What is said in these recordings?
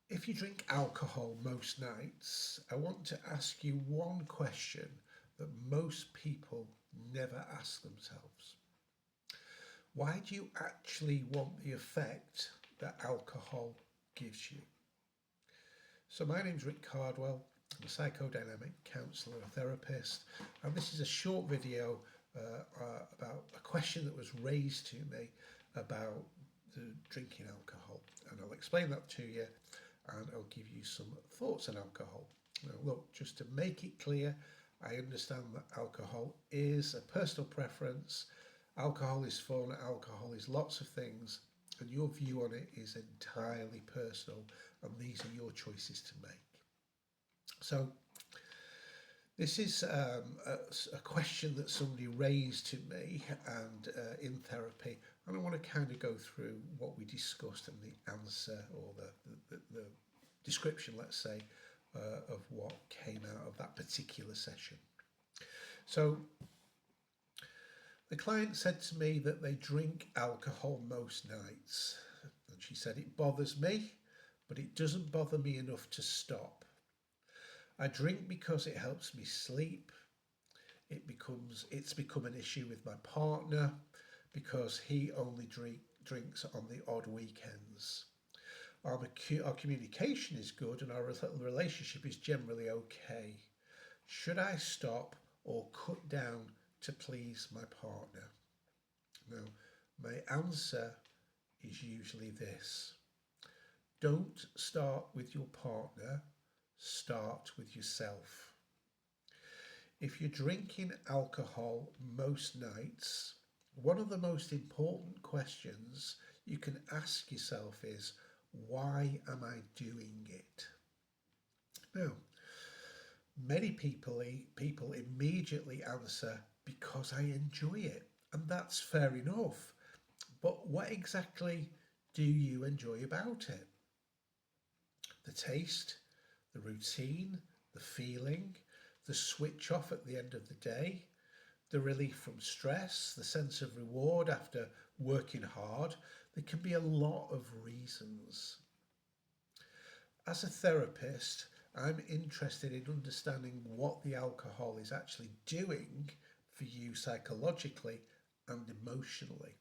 If you drink alcohol most nights, I want to ask you one question that most people never ask themselves. Why do you actually want the effect that alcohol gives you? So, my name's Rick Cardwell. I'm a psychodynamic counsellor, a therapist, and this is a short video about a question that was raised to me about the drinking alcohol. And I'll explain that to you and I'll give you some thoughts on alcohol. Now, look, just to make it clear, I understand that alcohol is a personal preference. Alcohol is fun, alcohol is lots of things, and your view on it is entirely personal, and these are your choices to make. So, this is a question that somebody raised to me and in therapy, and I want to kind of go through what we discussed and the answer or the description, let's say, of what came out of that particular session. So, the client said to me that they drink alcohol most nights, and she said it bothers me, but it doesn't bother me enough to stop. I drink because it helps me sleep. It's become an issue with my partner because he only drinks on the odd weekends. Our communication is good and our relationship is generally okay. Should I stop or cut down to please my partner? Now, my answer is usually this: don't start with your partner, start with yourself. If you're drinking alcohol most nights, one of the most important questions you can ask yourself is, why am I doing it? Now, many people immediately answer, because I enjoy it. And that's fair enough. But what exactly do you enjoy about it? The taste, the routine, the feeling, the switch off at the end of the day, the relief from stress, the sense of reward after working hard. There can be a lot of reasons. As a therapist, I'm interested in understanding what the alcohol is actually doing for you psychologically and emotionally.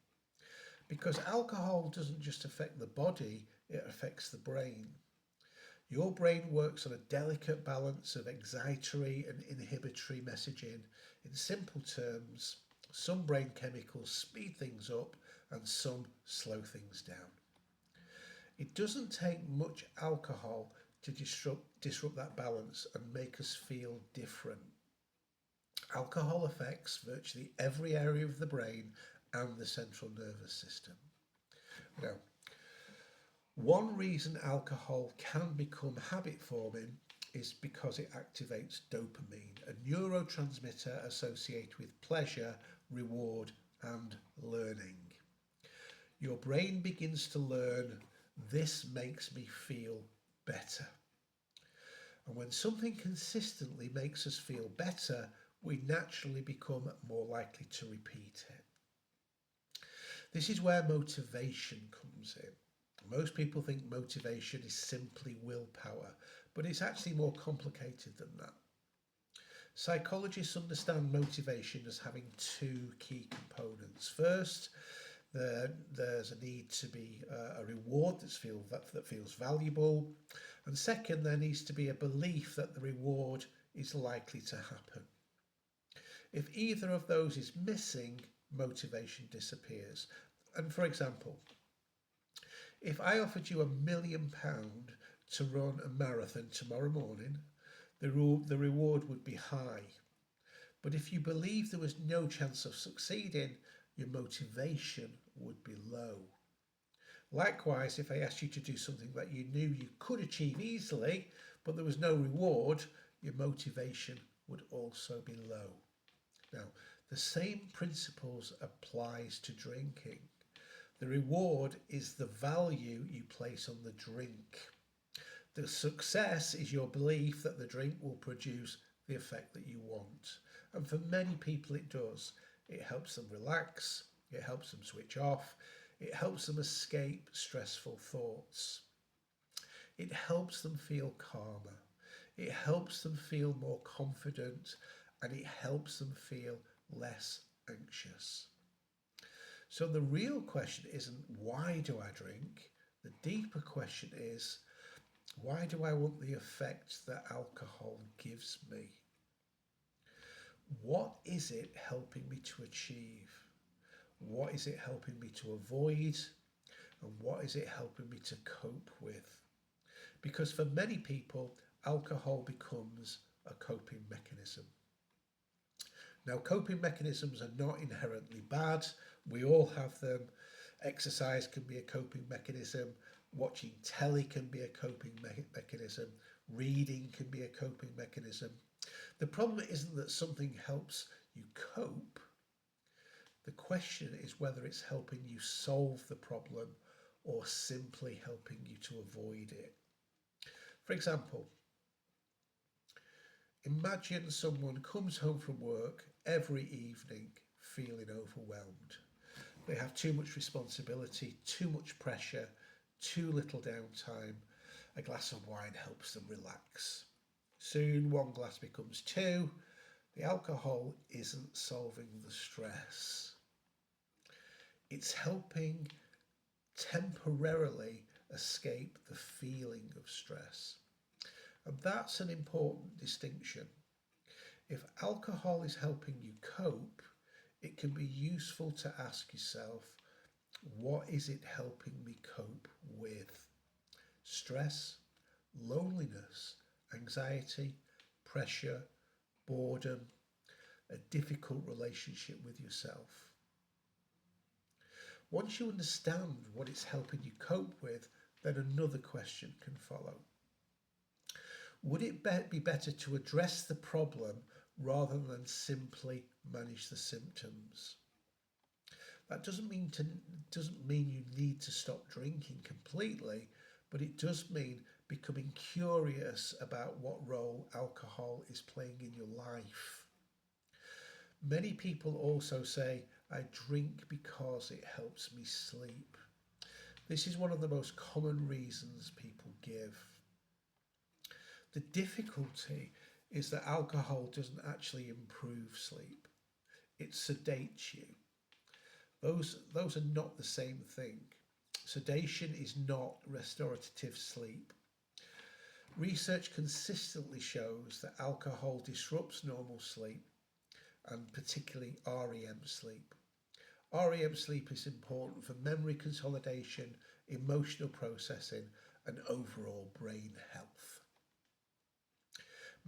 Because alcohol doesn't just affect the body, it affects the brain. Your brain works on a delicate balance of excitatory and inhibitory messaging. In simple terms, some brain chemicals speed things up and some slow things down. It doesn't take much alcohol to disrupt that balance and make us feel different. Alcohol affects virtually every area of the brain and the central nervous system. Now, one reason alcohol can become habit forming is because it activates dopamine, a neurotransmitter associated with pleasure, reward, and learning. Your brain begins to learn, this makes me feel better. And when something consistently makes us feel better, we naturally become more likely to repeat it. This is where motivation comes in. Most people think motivation is simply willpower, but it's actually more complicated than that. Psychologists understand motivation as having two key components. First, there's a need to be a reward that feels valuable. And second, there needs to be a belief that the reward is likely to happen. If either of those is missing, motivation disappears. And for example, if I offered you £1,000,000 to run a marathon tomorrow morning, the reward would be high. But if you believe there was no chance of succeeding, your motivation would be low. Likewise, if I asked you to do something that you knew you could achieve easily, but there was no reward, your motivation would also be low. Now, the same principles applies to drinking. The reward is the value you place on the drink. The success is your belief that the drink will produce the effect that you want. And for many people it does. It helps them relax, it helps them switch off, it helps them escape stressful thoughts. It helps them feel calmer. It helps them feel more confident, and it helps them feel less anxious. So the real question isn't why do I drink? The deeper question is why do I want the effect that alcohol gives me? What is it helping me to achieve? What is it helping me to avoid? And what is it helping me to cope with? Because for many people, alcohol becomes a coping mechanism. Now, coping mechanisms are not inherently bad. We all have them. Exercise can be a coping mechanism. Watching telly can be a coping mechanism. Reading can be a coping mechanism. The problem isn't that something helps you cope. The question is whether it's helping you solve the problem or simply helping you to avoid it. For example, imagine someone comes home from work every evening feeling overwhelmed. They have too much responsibility, too much pressure, too little downtime. A glass of wine helps them relax. Soon one glass becomes two. The alcohol isn't solving the stress. It's helping temporarily escape the feeling of stress. And that's an important distinction. If alcohol is helping you cope, it can be useful to ask yourself, what is it helping me cope with? Stress, loneliness, anxiety, pressure, boredom, a difficult relationship with yourself. Once you understand what it's helping you cope with, then another question can follow. Would it be better to address the problem rather than simply manage the symptoms? That doesn't mean you need to stop drinking completely, but it does mean becoming curious about what role alcohol is playing in your life. Many people also say, I drink because it helps me sleep. This is one of the most common reasons people give. The difficulty is that alcohol doesn't actually improve sleep. It sedates you. Those are not the same thing. Sedation is not restorative sleep. Research consistently shows that alcohol disrupts normal sleep and particularly REM sleep. REM sleep is important for memory consolidation, emotional processing, and overall brain health.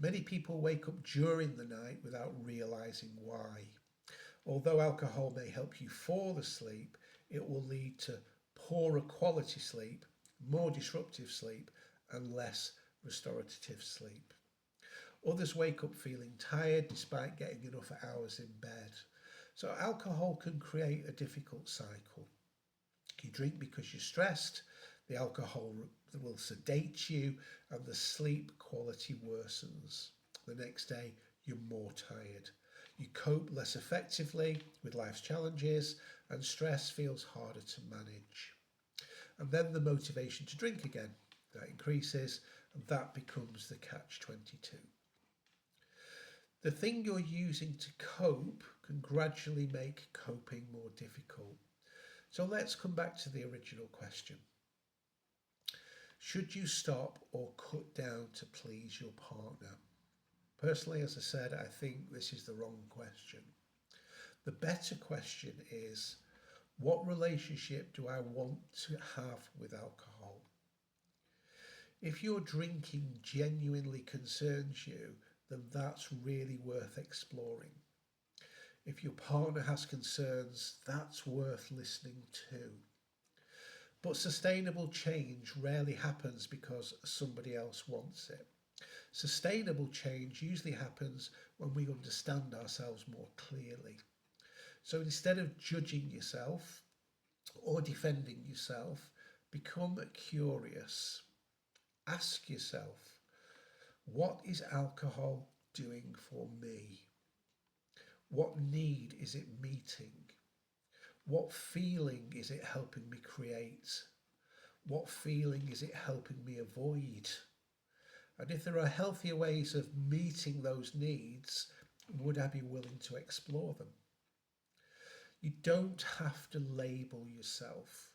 Many people wake up during the night without realizing why. Although alcohol may help you fall asleep, it will lead to poorer quality sleep, more disruptive sleep, and less restorative sleep. Others wake up feeling tired despite getting enough hours in bed. So alcohol can create a difficult cycle. You drink because you're stressed, the alcohol will sedate you, and the sleep quality worsens. The next day, you're more tired. You cope less effectively with life's challenges, and stress feels harder to manage. And then the motivation to drink again, that increases, and that becomes the catch-22. The thing you're using to cope can gradually make coping more difficult. So let's come back to the original question. Should you stop or cut down to please your partner? Personally, as I said, I think this is the wrong question. The better question is, what relationship do I want to have with alcohol? If your drinking genuinely concerns you, then that's really worth exploring. If your partner has concerns, that's worth listening to. But sustainable change rarely happens because somebody else wants it. Sustainable change usually happens when we understand ourselves more clearly. So instead of judging yourself or defending yourself, become curious. Ask yourself, what is alcohol doing for me? What need is it meeting? What feeling is it helping me create? What feeling is it helping me avoid? And if there are healthier ways of meeting those needs, would I be willing to explore them? You don't have to label yourself.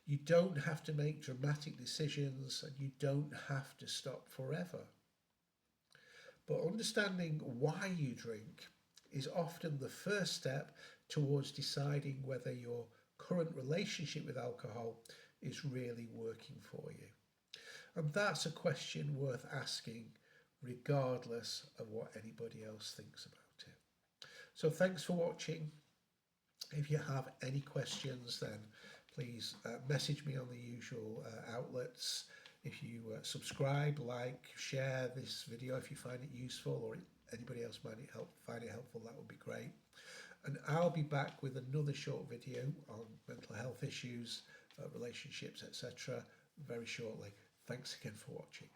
You don't have to make dramatic decisions, and you don't have to stop forever. But understanding why you drink is often the first step towards deciding whether your current relationship with alcohol is really working for you. And that's a question worth asking, regardless of what anybody else thinks about it. So, thanks for watching. If you have any questions, then please message me on the usual outlets. If you subscribe, like, share this video if you find it useful, or anybody else find it helpful, that would be great. And I'll be back with another short video on mental health issues, relationships, etc. very shortly. Thanks again for watching.